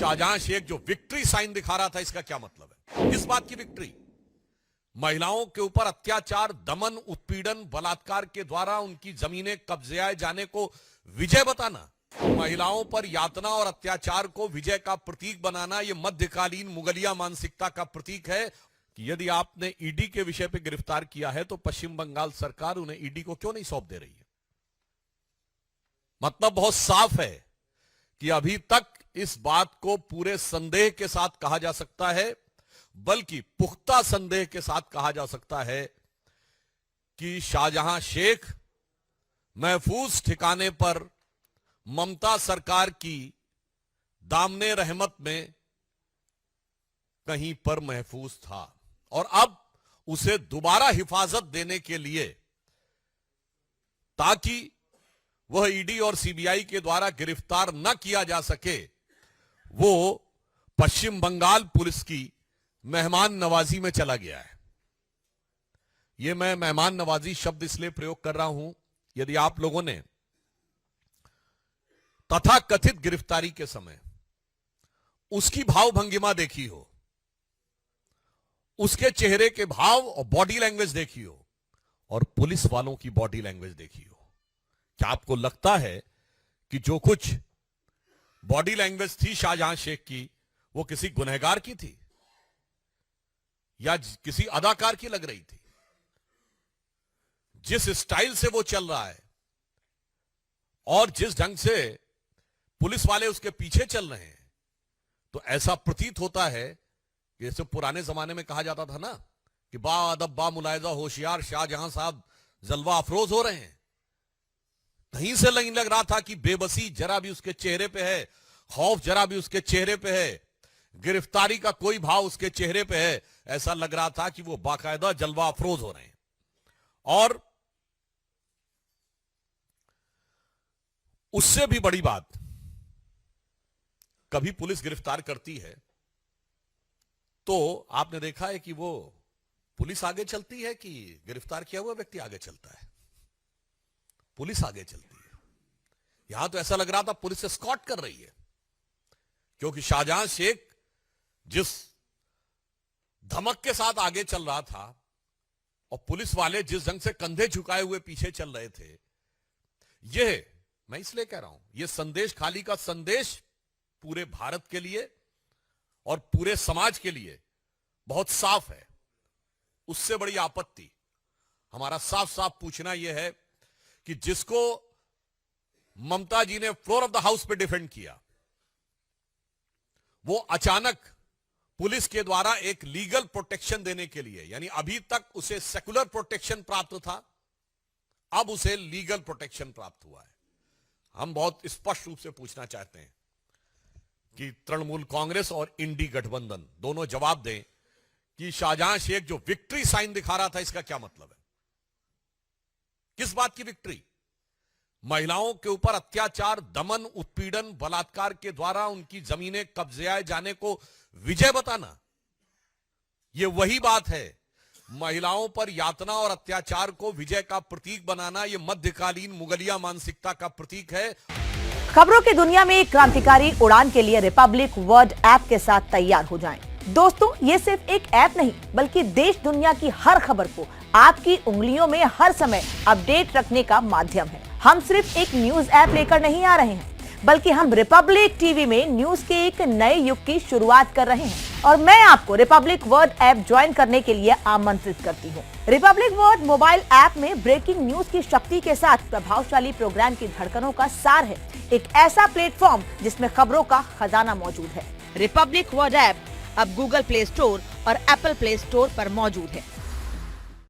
शाहजहां शेख जो victory sign दिखा रहा था, इसका क्या मतलब है? किस बात की विक्ट्री? महिलाओं के ऊपर अत्याचार, दमन, उत्पीड़न, बलात्कार के द्वारा उनकी जमीनें कब्जे जाने को विजय बताना, महिलाओं पर यातना और अत्याचार को विजय का प्रतीक बनाना, यह मध्यकालीन मुगलिया मानसिकता का प्रतीक है कि यदि आपने ईडी के विषय पर गिरफ्तार किया है तो पश्चिम बंगाल सरकार उन्हें ईडी को क्यों नहीं सौंप दे रही है? मतलब बहुत साफ है कि अभी तक इस बात को पूरे संदेह के साथ कहा जा सकता है, बल्कि पुख्ता संदेह के साथ कहा जा सकता है कि शाहजहां शेख महफूज ठिकाने पर ममता सरकार की दामने रहमत में कहीं पर महफूज था और अब उसे दोबारा हिफाजत देने के लिए, ताकि वह ईडी और सीबीआई के द्वारा गिरफ्तार न किया जा सके, वो पश्चिम बंगाल पुलिस की मेहमान नवाजी में चला गया है। यह मैं मेहमान नवाजी शब्द इसलिए प्रयोग कर रहा हूं, यदि आप लोगों ने तथाकथित गिरफ्तारी के समय उसकी भाव भंगिमा देखी हो, उसके चेहरे के भाव और बॉडी लैंग्वेज देखी हो, और पुलिस वालों की बॉडी लैंग्वेज देखी हो, क्या आपको लगता है कि जो कुछ बॉडी लैंग्वेज थी शाहजहां शेख की, वो किसी गुनहगार की थी या किसी अदाकार की लग रही थी? जिस स्टाइल से वो चल रहा है और जिस ढंग से पुलिस वाले उसके पीछे चल रहे हैं, तो ऐसा प्रतीत होता है जैसे पुराने जमाने में कहा जाता था ना कि बा अदब बा मुलायजा होशियार शाहजहां साहब जलवा अफरोज हो रहे हैं। कहीं से नहीं लग रहा था कि बेबसी जरा भी उसके चेहरे पे है, खौफ जरा भी उसके चेहरे पे है, गिरफ्तारी का कोई भाव उसके चेहरे पे है। ऐसा लग रहा था कि वो बाकायदा जलवा अफरोज हो रहे हैं। और उससे भी बड़ी बात, कभी पुलिस गिरफ्तार करती है तो आपने देखा है कि वो पुलिस आगे चलती है कि गिरफ्तार किया हुआ व्यक्ति आगे चलता है? पुलिस आगे चलती है। यहां तो ऐसा लग रहा था पुलिस एस्कॉर्ट कर रही है, क्योंकि शाहजहां शेख जिस धमक के साथ आगे चल रहा था और पुलिस वाले जिस ढंग से कंधे झुकाए हुए पीछे चल रहे थे, यह मैं इसलिए कह रहा हूं, यह संदेश खाली का संदेश पूरे भारत के लिए और पूरे समाज के लिए बहुत साफ है। उससे बड़ी आपत्ति हमारा साफ साफ पूछना यह है कि जिसको ममता जी ने फ्लोर ऑफ द हाउस पे डिफेंड किया, वो अचानक पुलिस के द्वारा एक लीगल प्रोटेक्शन देने के लिए, यानी अभी तक उसे सेकुलर प्रोटेक्शन प्राप्त था, अब उसे लीगल प्रोटेक्शन प्राप्त हुआ है। हम बहुत स्पष्ट रूप से पूछना चाहते हैं कि तृणमूल कांग्रेस और इंडी गठबंधन दोनों जवाब दें कि शाहजहां शेख जो विक्ट्री साइन दिखा रहा था, इसका क्या मतलब है? किस बात की विक्ट्री? महिलाओं के ऊपर अत्याचार, दमन, उत्पीड़न, बलात्कार के द्वारा उनकी जमीनें कब्जे जाने को विजय बताना, यह वही बात है। महिलाओं पर यातना और अत्याचार को विजय का प्रतीक बनाना, यह मध्यकालीन मुगलिया मानसिकता का प्रतीक है। खबरों की दुनिया में एक क्रांतिकारी उड़ान के लिए रिपब्लिक वर्ड ऐप के साथ तैयार हो जाएं। दोस्तों, ये सिर्फ एक ऐप नहीं, बल्कि देश दुनिया की हर खबर को आपकी उंगलियों में हर समय अपडेट रखने का माध्यम है। हम सिर्फ एक न्यूज ऐप लेकर नहीं आ रहे हैं, बल्कि हम रिपब्लिक टीवी में न्यूज के एक नए युग की शुरुआत कर रहे हैं और मैं आपको रिपब्लिक वर्ड ऐप ज्वाइन करने के लिए आमंत्रित करती हूँ। रिपब्लिक वर्ड मोबाइल ऐप में ब्रेकिंग न्यूज की शक्ति के साथ प्रभावशाली प्रोग्राम की धड़कनों का सार है। एक ऐसा प्लेटफॉर्म जिसमें खबरों का खजाना मौजूद है। रिपब्लिक वर्ड ऐप अब गूगल प्ले स्टोर और एप्पल प्ले स्टोर पर मौजूद है।